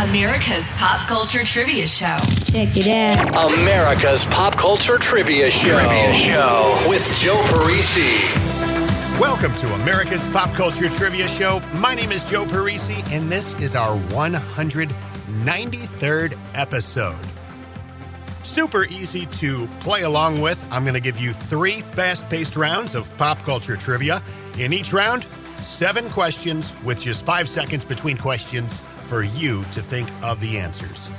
America's Pop Culture Trivia Show. Check it out. America's Pop Culture Trivia Show. With Joe Parisi. Welcome to America's Pop Culture Trivia Show. My name is Joe Parisi, and this is our 193rd episode. Super easy to play along with. I'm going to give you 3 fast-paced rounds of pop culture trivia. In each round, 7 questions with just 5 seconds between questions for you to think of the answers.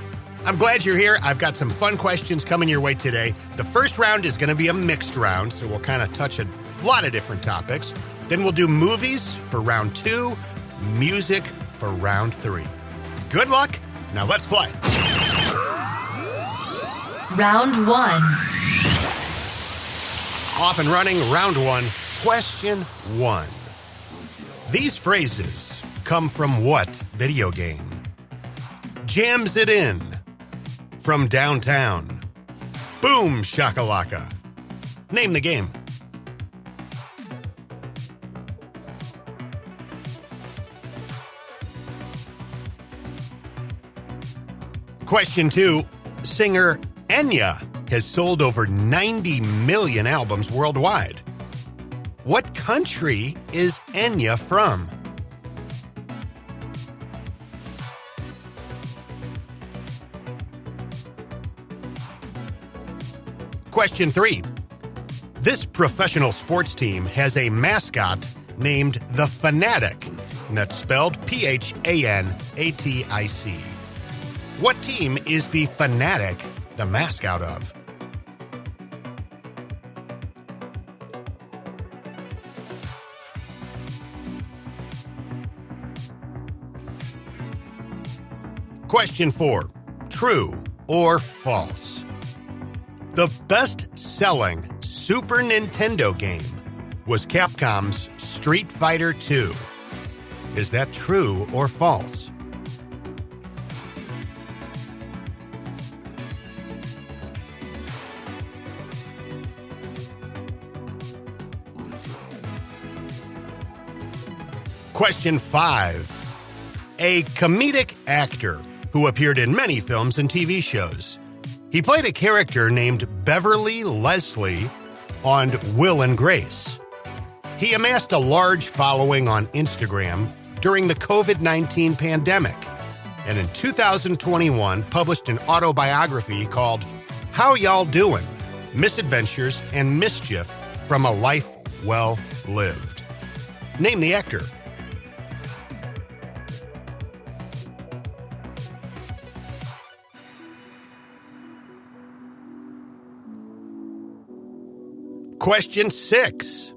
I'm glad you're here. I've got some fun questions coming your way today. The first round is going to be a mixed round, so we'll kind of touch a lot of different topics. Then we'll do movies for round 2, music for round 3. Good luck. Now let's play. Round 1. Off and running, round 1. Question 1. These phrases come from what video game? Jams it in. From downtown. Boom shakalaka. Name the game. Question 2. Singer Enya has sold over 90 million albums worldwide. What country is Enya from? Question 3. This professional sports team has a mascot named the Fanatic, and that's spelled P-H-A-N-A-T-I-C. What team is the Fanatic the mascot of? Question 4. True or false? The best-selling Super Nintendo game was Capcom's Street Fighter II. Is that true or false? Question 5. A comedic actor who appeared in many films and TV shows. He played a character named Beverly Leslie on Will and Grace. He amassed a large following on Instagram during the COVID-19 pandemic, and in 2021 published an autobiography called How Y'all Doin'? Misadventures and Mischief from a Life Well Lived. Name the actor. Question 6.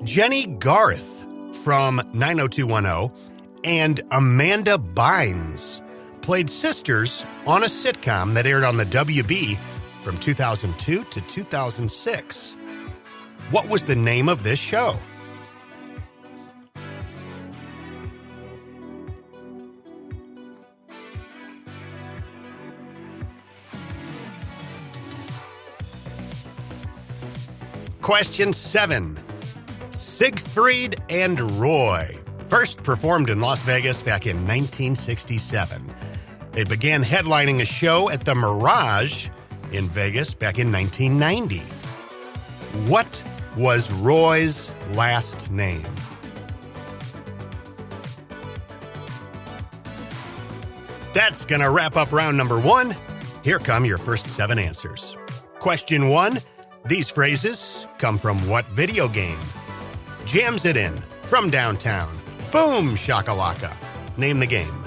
Jenny Garth from 90210 and Amanda Bynes played sisters on a sitcom that aired on the WB from 2002 to 2006. What was the name of this show? Question 7. Siegfried and Roy first performed in Las Vegas back in 1967. They began headlining a show at the Mirage in Vegas back in 1990. What was Roy's last name? That's going to wrap up round number 1. Here come your first 7 answers. Question 1. These phrases come from what video game? Jams it in. From downtown. Boom shakalaka. Name the game.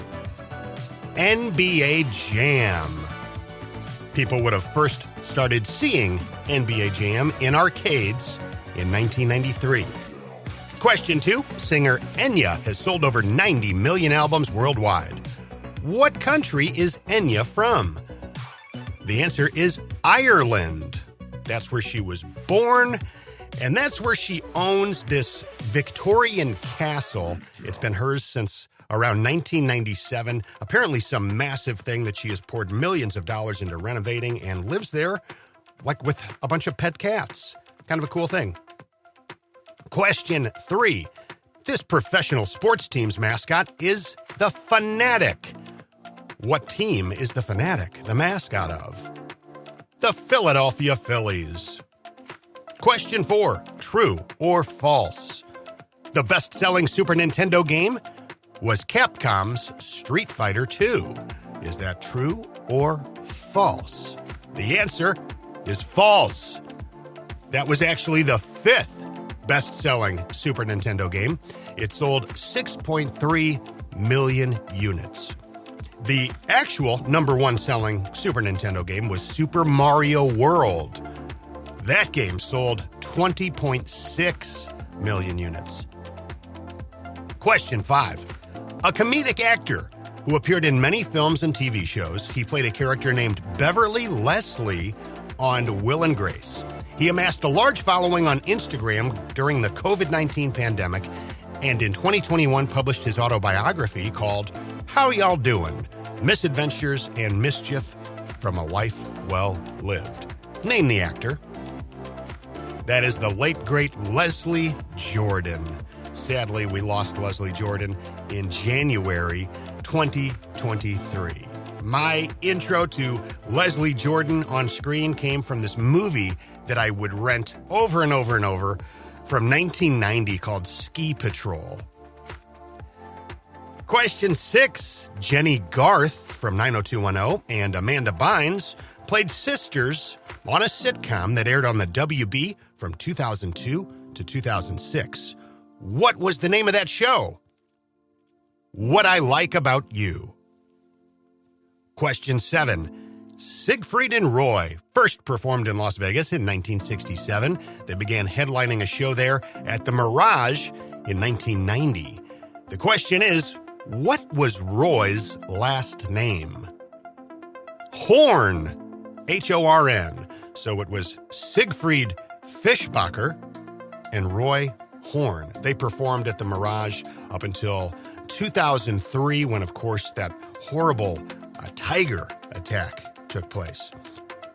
NBA Jam. People would have first started seeing NBA Jam in arcades in 1993. Question 2. Singer Enya has sold over 90 million albums worldwide. What country is Enya from? The answer is Ireland. That's where she was born, and that's where she owns this Victorian castle. It's been hers since around 1997. Apparently some massive thing that she has poured millions of dollars into renovating and lives there like with a bunch of pet cats. Kind of a cool thing. Question 3. This professional sports team's mascot is the Fanatic. What team is the Fanatic the mascot of? The Philadelphia Phillies. Question 4. True or false? The best-selling Super Nintendo game was Capcom's Street Fighter II. Is that true or false? The answer is false. That was actually the 5th best-selling Super Nintendo game. It sold 6.3 million units. The actual number 1 selling Super Nintendo game was Super Mario World. That game sold 20.6 million units. Question 5. A comedic actor who appeared in many films and TV shows. He played a character named Beverly Leslie on Will and Grace. He amassed a large following on Instagram during the COVID-19 pandemic, and in 2021 published his autobiography called How Y'all Doin'? Misadventures and Mischief from a Life Well Lived. Name the actor. That is the late, great Leslie Jordan. Sadly, we lost Leslie Jordan in January 2023. My intro to Leslie Jordan on screen came from this movie that I would rent over and over and over from 1990 called Ski Patrol. Question 6. Jenny Garth from 90210 and Amanda Bynes played sisters on a sitcom that aired on the WB from 2002 to 2006. What was the name of that show? What I Like About You. Question 7. Siegfried and Roy first performed in Las Vegas in 1967. They began headlining a show there at the Mirage in 1990. The question is, what was Roy's last name? Horn. H-O-R-N. So it was Siegfried Fischbacher and Roy Horn. They performed at the Mirage up until 2003 when, of course, that horrible tiger attack took place.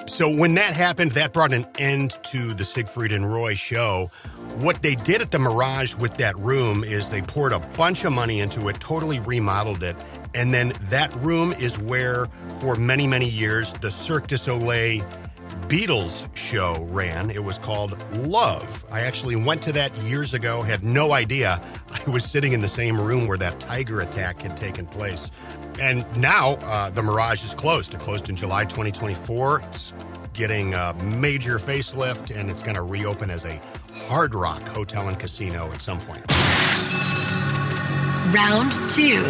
So when that happened, that brought an end to the Siegfried and Roy show. What they did at the Mirage with that room is they poured a bunch of money into it, totally remodeled it, and then that room is where, for many, many years, the Cirque du Soleil Beatles show ran. It was called Love. I actually went to that years ago, had no idea I was sitting in the same room where that tiger attack had taken place. And now the Mirage is closed. It closed in July 2024. It's getting a major facelift, and it's going to reopen as a Hard Rock hotel and casino at some point. Round 2.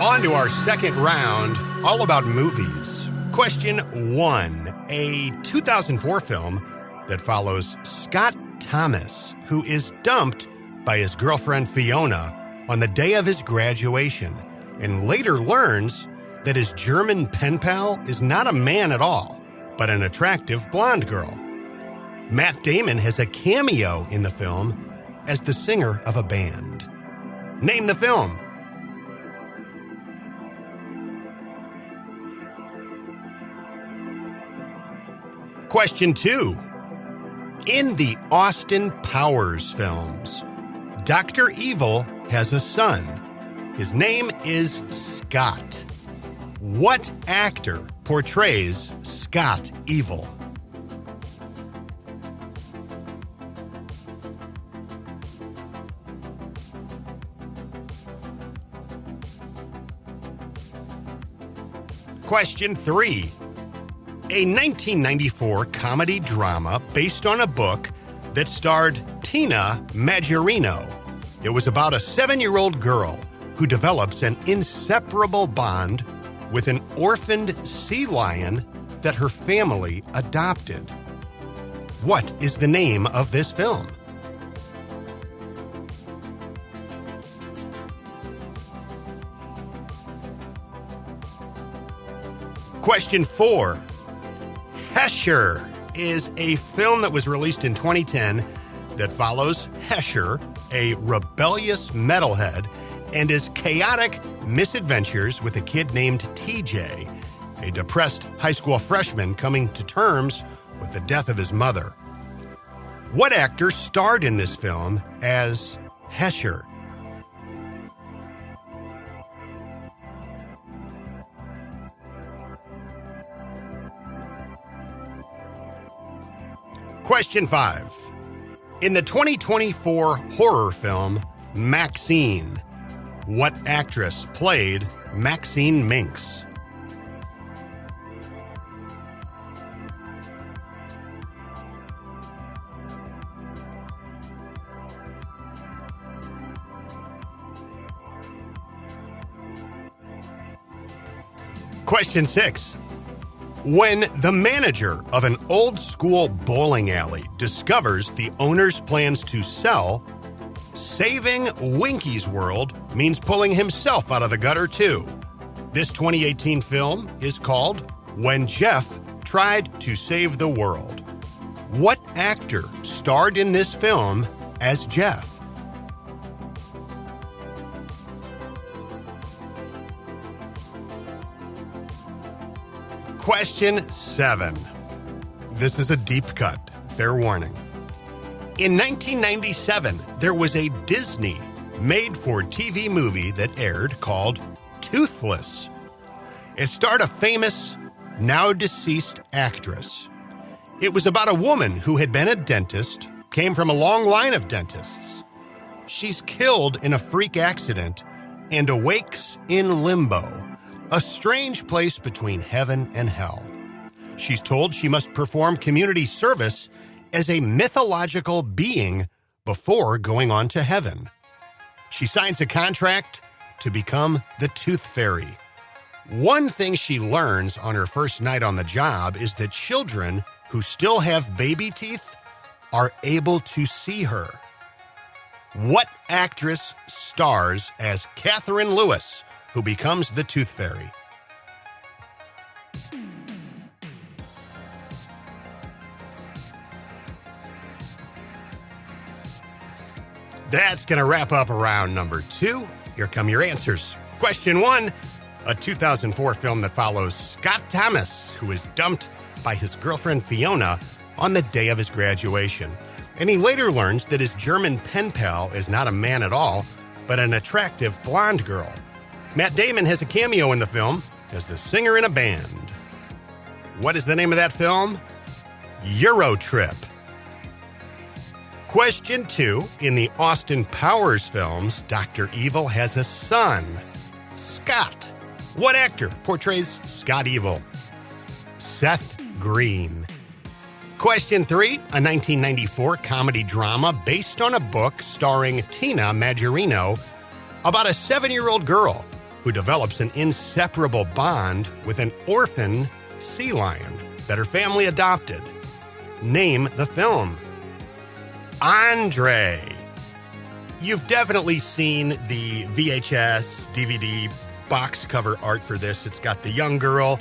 On to our second round, all about movies. Question 1. A 2004 film that follows Scott Thomas, who is dumped by his girlfriend Fiona on the day of his graduation, and later learns that his German pen pal is not a man at all, but an attractive blonde girl. Matt Damon has a cameo in the film as the singer of a band. Name the film. Question 2. In the Austin Powers films, Dr. Evil has a son. His name is Scott. What actor portrays Scott Evil? Question 3. A 1994 comedy drama based on a book that starred Tina Majorino. It was about a 7-year-old girl who develops an inseparable bond with an orphaned sea lion that her family adopted. What is the name of this film? Question 4. Hesher is a film that was released in 2010 that follows Hesher, a rebellious metalhead, and his chaotic misadventures with a kid named TJ, a depressed high school freshman coming to terms with the death of his mother. What actor starred in this film as Hesher? Question 5. In the 2024 horror film Maxine, what actress played Maxine Minx? Question 6. When the manager of an old-school bowling alley discovers the owner's plans to sell, saving Winky's world means pulling himself out of the gutter too. This 2018 film is called When Jeff Tried to Save the World. What actor starred in this film as Jeff? Question 7. This is a deep cut, fair warning. In 1997, there was a Disney made-for-TV movie that aired called Toothless. It starred a famous, now-deceased actress. It was about a woman who had been a dentist, came from a long line of dentists. She's killed in a freak accident and awakes in limbo, a strange place between heaven and hell. She's told she must perform community service as a mythological being before going on to heaven. She signs a contract to become the Tooth Fairy. One thing she learns on her first night on the job is that children who still have baby teeth are able to see her. What actress stars as Catherine Lewis, who becomes the Tooth Fairy? That's going to wrap up round number 2. Here come your answers. Question 1, a 2004 film that follows Scott Thomas, who is dumped by his girlfriend Fiona on the day of his graduation. And he later learns that his German pen pal is not a man at all, but an attractive blonde girl. Matt Damon has a cameo in the film as the singer in a band. What is the name of that film? Eurotrip. Question 2. In the Austin Powers films, Dr. Evil has a son, Scott. What actor portrays Scott Evil? Seth Green. Question 3. A 1994 comedy drama based on a book starring Tina Majorino about a 7-year-old girl who develops an inseparable bond with an orphan sea lion that her family adopted. Name the film. Andre. You've definitely seen the VHS, DVD, box cover art for this. It's got the young girl,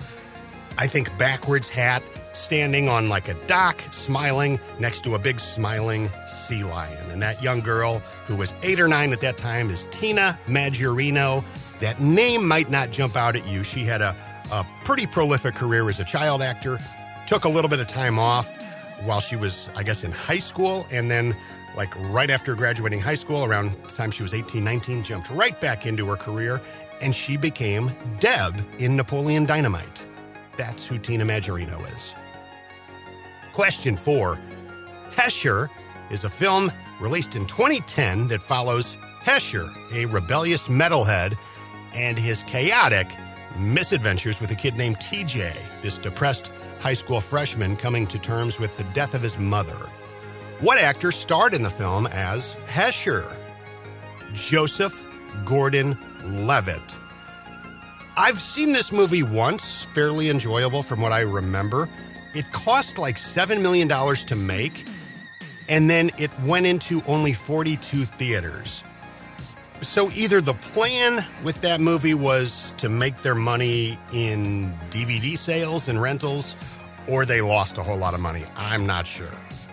I think backwards hat, standing on like a dock, smiling next to a big smiling sea lion. And that young girl, who was 8 or 9 at that time, is Tina Majorino. That name might not jump out at you. She had a pretty prolific career as a child actor, took a little bit of time off while she was, I guess, in high school, and then like right after graduating high school, around the time she was 18, 19, jumped right back into her career, and she became Deb in Napoleon Dynamite. That's who Tina Majorino is. Question 4. Hesher is a film released in 2010 that follows Hesher, a rebellious metalhead, and his chaotic misadventures with a kid named TJ, this depressed high school freshman coming to terms with the death of his mother. What actor starred in the film as Hesher? Joseph Gordon-Levitt. I've seen this movie once, fairly enjoyable from what I remember. It cost like $7 million to make, and then it went into only 42 theaters. So either the plan with that movie was to make their money in DVD sales and rentals, or they lost a whole lot of money. I'm not sure.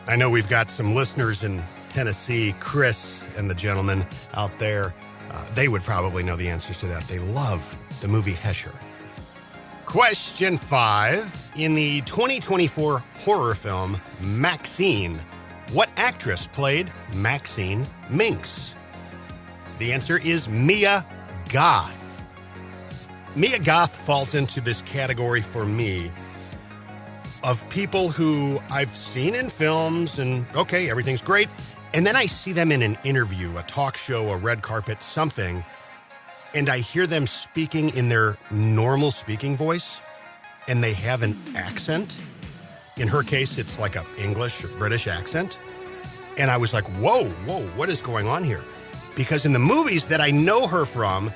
I know we've got some listeners in Tennessee, Chris and the gentleman out there. They would probably know the answers to that. They love the movie Hesher. Question 5. In the 2024 horror film Maxine, what actress played Maxine Minx? The answer is Mia Goth. Mia Goth falls into this category for me of people who I've seen in films and, okay, everything's great. And then I see them in an interview, a talk show, a red carpet, something, and I hear them speaking in their normal speaking voice, and they have an accent. In her case, it's like an English or British accent. And I was like, whoa, what is going on here? Because in the movies that I know her from,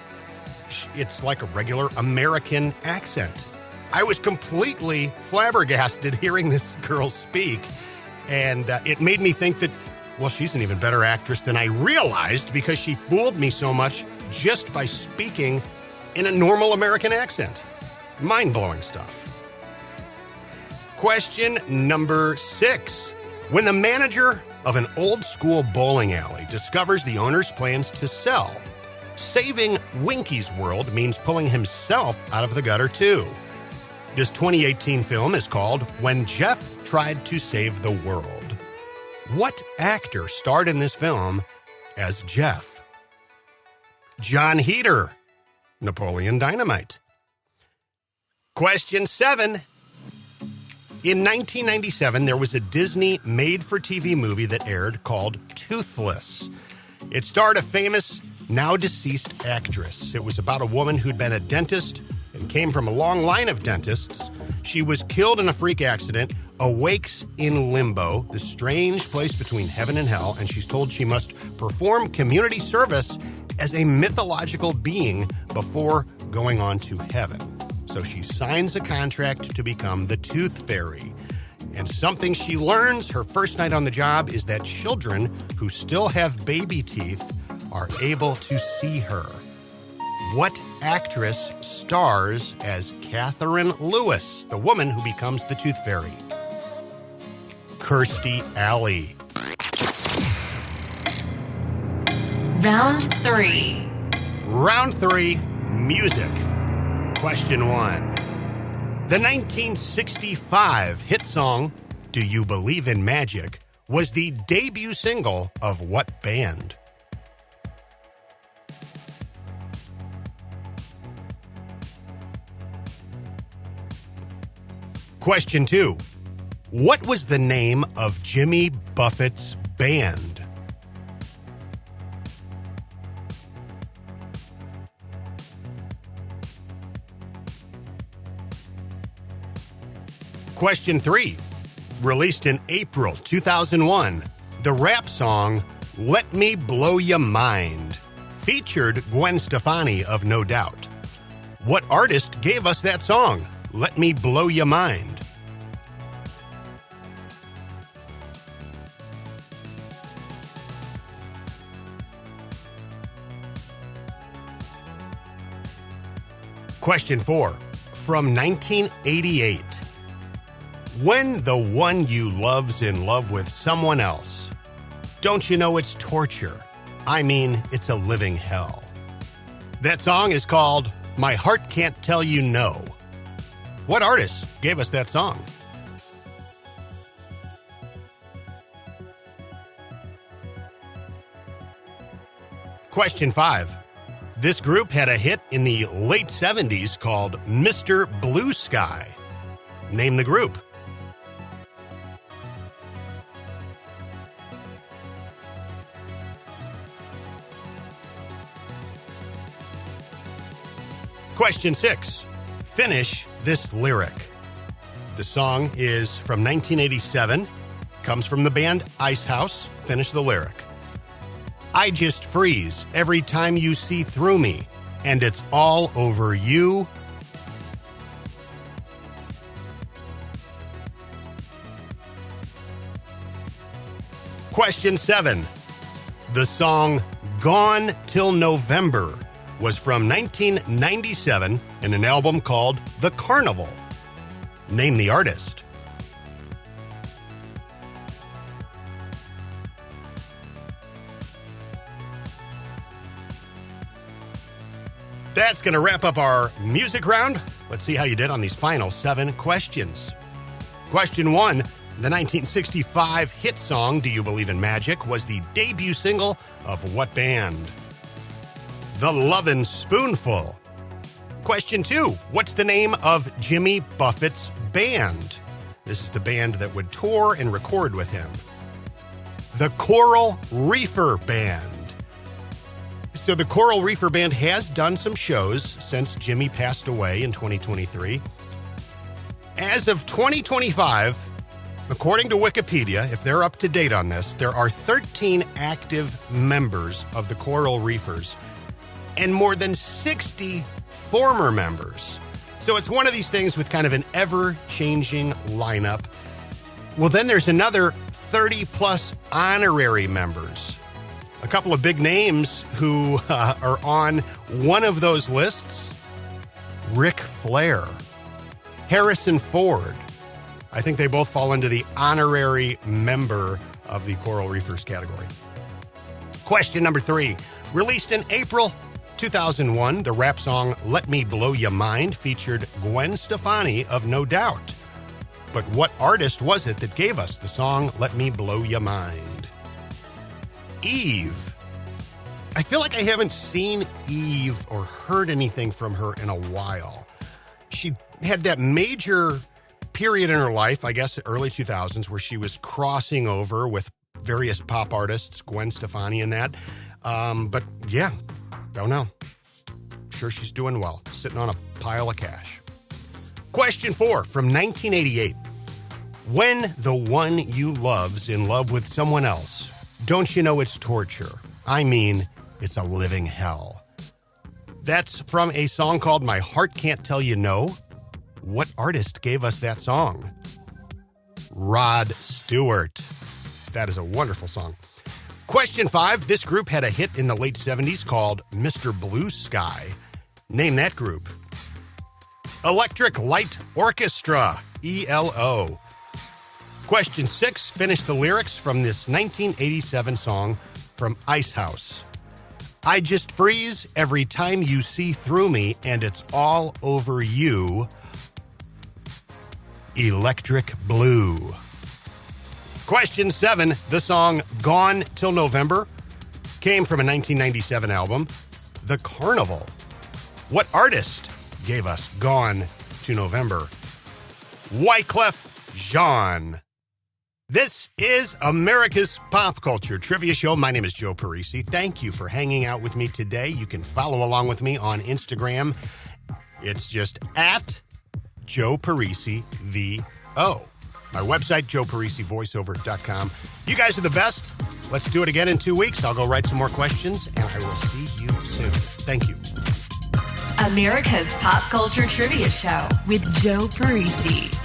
it's like a regular American accent. I was completely flabbergasted hearing this girl speak, and it made me think that, well, she's an even better actress than I realized because she fooled me so much just by speaking in a normal American accent. Mind-blowing stuff. Question number 6. When the manager of an old-school bowling alley discovers the owner's plans to sell, saving Winky's world means pulling himself out of the gutter, too. This 2018 film is called When Jeff Tried to Save the World. What actor starred in this film as Jeff? John Heder, Napoleon Dynamite. Question 7. In 1997, there was a Disney made-for-TV movie that aired called Toothless. It starred a famous, now-deceased actress. It was about a woman who'd been a dentist and came from a long line of dentists. She was killed in a freak accident, awakes in limbo, the strange place between heaven and hell, and she's told she must perform community service as a mythological being before going on to heaven. So she signs a contract to become the Tooth Fairy. And something she learns her first night on the job is that children who still have baby teeth are able to see her. What actress stars as Catherine Lewis, the woman who becomes the Tooth Fairy? Kirstie Alley. Round 3. Round 3, music. Question 1. The 1965 hit song, Do You Believe in Magic, was the debut single of what band? Question 2. What was the name of Jimmy Buffett's band? Question 3. Released in April 2001, the rap song Let Me Blow Ya Mind featured Gwen Stefani of No Doubt. What artist gave us that song, Let Me Blow Ya Mind? Question 4. From 1988. When the one you love's in love with someone else, don't you know it's torture? I mean, it's a living hell. That song is called My Heart Can't Tell You No. What artist gave us that song? Question 5. This group had a hit in the late 70s called Mr. Blue Sky. Name the group. Question 6. Finish this lyric. The song is from 1987, comes from the band Icehouse. Finish the lyric. I just freeze every time you see through me, and it's all over you. Question 7. The song Gone Till November was from 1997 in an album called The Carnival. Name the artist. That's going to wrap up our music round. Let's see how you did on these final 7 questions. Question 1. The 1965 hit song, Do You Believe in Magic, was the debut single of what band? The Lovin' Spoonful. Question 2. What's the name of Jimmy Buffett's band? This is the band that would tour and record with him. The Coral Reefer Band. So the Coral Reefer Band has done some shows since Jimmy passed away in 2023. As of 2025, according to Wikipedia, if they're up to date on this, there are 13 active members of the Coral Reefers and more than 60 former members. So it's one of these things with kind of an ever-changing lineup. Well, then there's another 30-plus honorary members. A couple of big names who are on one of those lists. Ric Flair, Harrison Ford. I think they both fall into the honorary member of the Coral Reefers category. Question number 3. Released in April 2001, the rap song Let Me Blow Ya Mind featured Gwen Stefani of No Doubt. But what artist was it that gave us the song Let Me Blow Ya Mind? Eve. I feel like I haven't seen Eve or heard anything from her in a while. She had that major period in her life, I guess early 2000s, where she was crossing over with various pop artists, Gwen Stefani and that. But yeah, don't know. Sure she's doing well, sitting on a pile of cash. Question 4 from 1988. When the one you love's in love with someone else, don't you know it's torture? I mean, it's a living hell. That's from a song called My Heart Can't Tell You No. What artist gave us that song? Rod Stewart. That is a wonderful song. Question 5. This group had a hit in the late 70s called Mr. Blue Sky. Name that group. Electric Light Orchestra. ELO. Question 6. Finish the lyrics from this 1987 song from Ice House. I just freeze every time you see through me and it's all over you. Electric Blue. Question 7. The song Gone Till November came from a 1997 album, The Carnival. What artist gave us Gone to November? Wyclef Jean. This is America's Pop Culture Trivia Show. My name is Joe Parisi. Thank you for hanging out with me today. You can follow along with me on Instagram. It's just at Joe Parisi VO. My website, joeparisivoiceover.com. You guys are the best. Let's do it again in 2 weeks. I'll go write some more questions, and I will see you soon. Thank you. America's Pop Culture Trivia Show with Joe Parisi.